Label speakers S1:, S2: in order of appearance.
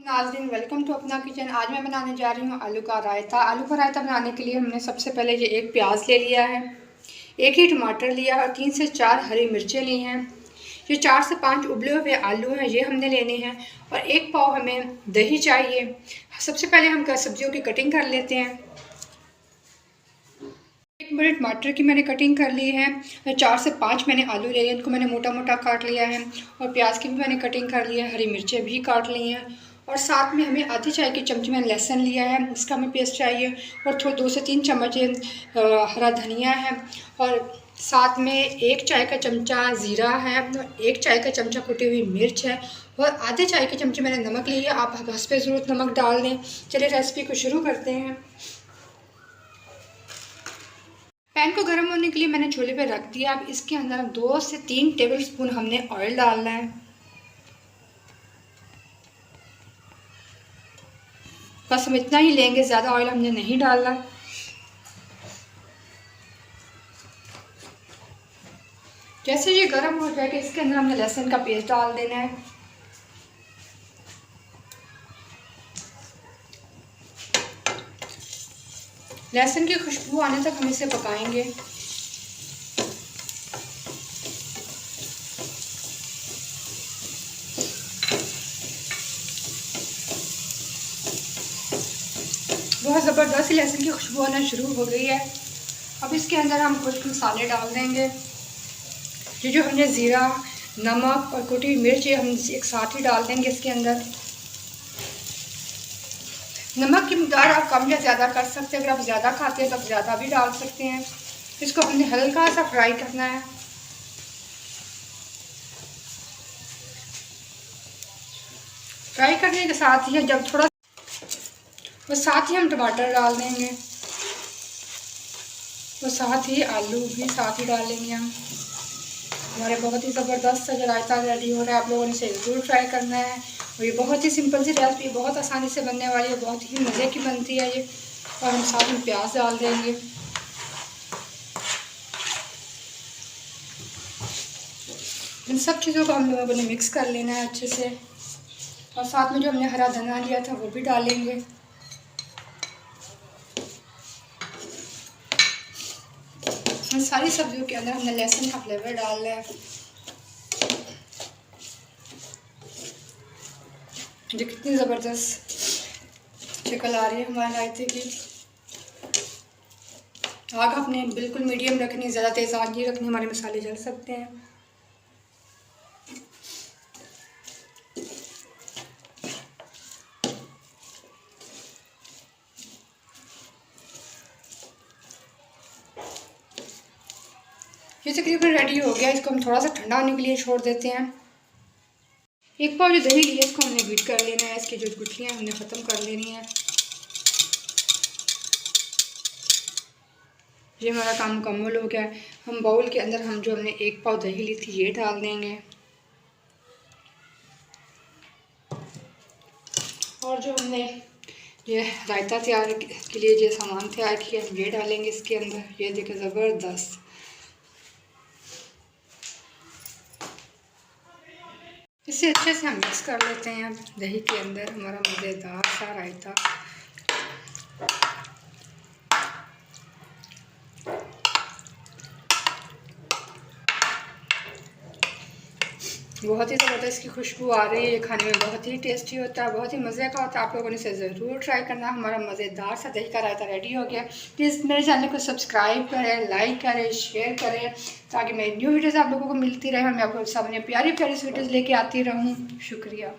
S1: नाज़रीन, welcome to अपना kitchen. आज मैं बनाने जा रही हूँ आलू का रायता। आलू का रायता बनाने के लिए हमने सबसे पहले ये एक प्याज ले लिया है, एक ही टमाटर लिया और 3 से 4 हरी मिर्चें ली हैं। ये 4 से 5 उबले हुए आलू हैं, ये हमने लेने हैं और 1 पाव हमें दही चाहिए। सबसे पहले हम सब्जियों की कटिंग कर लेते हैं। 1 बड़े टमाटर की मैंने कटिंग कर ली है। 4 से 5 मैंने आलू ले लिए, इनको मैंने मोटा मोटा काट लिया है और प्याज की भी मैंने कटिंग कर ली है। हरी मिर्चें भी काट ली हैं और साथ में हमें आधी चाय की चमची मैंने लहसुन लिया है, इसका हमें पेस्ट चाहिए और थोड़ा 2 से 3 चम्मच हरा धनिया है और साथ में 1 चाय का चमचा ज़ीरा है, 1 चाय का चमचा कुटी हुई मिर्च है और आधे चाय के चमचे मैंने नमक लिया। आप हस्बे ज़रूरत नमक डाल दें। चलिए रेसिपी को शुरू करते हैं। पैन को गर्म होने के लिए मैंने चूल्हे पे रख दिया। अब इसके अंदर 2 से 3 टेबलस्पून हमने ऑयल डालना है। बस हम इतना ही लेंगे, ज़्यादा ऑयल हमने नहीं डालना। जैसे ये गर्म हो जाएगा इसके अंदर हमने लहसुन का पेस्ट डाल देना है। लहसुन की खुशबू आने तक हम इसे पकाएंगे। बहुत ज़बरदस्त लहसुन की खुशबू आना शुरू हो गई है। अब इसके अंदर हम कुछ मसाले डाल देंगे। ये जो हमने ज़ीरा, नमक और कुटी मिर्च ये हम एक साथ ही डाल देंगे इसके अंदर। नमक की मिक़दार आप कम या ज़्यादा कर सकते हैं। अगर आप ज़्यादा खाते हैं तो आप ज़्यादा भी डाल सकते हैं। इसको हमने हल्का सा फ्राई करना है। फ्राई करने के साथ ही जब थोड़ा और साथ ही हम टमाटर डाल देंगे और साथ ही आलू भी साथ ही डालेंगे हम। हमारे बहुत ही ज़बरदस्त सा रायता रेडी हो रहा है। आप लोगों ने इसे ज़रूर ट्राई करना है और ये बहुत ही सिंपल सी रेसिपी, बहुत आसानी से बनने वाली है, बहुत ही मज़े की बनती है ये। और हम साथ में प्याज डाल देंगे। इन सब चीज़ों को हम लोगों ने मिक्स कर लेना है अच्छे से और साथ में जो हमने हरा धनिया लिया था वो भी डालेंगे। सारी सब्जियों के अंदर हमने लहसुन का फ्लेवर डालना है। जो कितनी ज़बरदस्त शक्ल आ रही है हमारे रायते की। आग आपने बिल्कुल मीडियम रखनी, ज़्यादा तेज़ आग नहीं रखनी, हमारे मसाले जल सकते हैं। ये तकरीबन रेडी हो गया। इसको हम थोड़ा सा ठंडा होने के लिए छोड़ देते हैं। 1 पाव जो दही ली है इसको हमने बीट कर लेना है। इसकी जो गुठलियाँ हमने ख़त्म कर लेनी है। ये हमारा काम मुकम्मल हो गया है। हम बाउल के अंदर हम जो हमने 1 पाव दही ली थी ये डाल देंगे और जो हमने ये रायता तैयार के लिए जो सामान तैयार किया हम ये डालेंगे इसके अंदर। ये देखिए ज़बरदस्त। इसे अच्छे से हम मिक्स कर लेते हैं। दही के अंदर हमारा मज़ेदार सा रायता। बहुत ही ज़बरदस्त इसकी खुशबू आ रही है। ये खाने में बहुत ही टेस्टी होता है, बहुत ही मज़े का होता है। आप लोगों ने इसे ज़रूर ट्राई करना। हमारा मज़ेदार सा दही का रायता रेडी हो गया। प्लीज़ मेरे चैनल को सब्सक्राइब करें, लाइक करें, शेयर करें ताकि मेरी न्यू वीडियोज़ आप लोगों को मिलती रहे और मैं आपको सामने प्यारी प्यारी वीडियोज़ लेके आती रहूँ। शुक्रिया।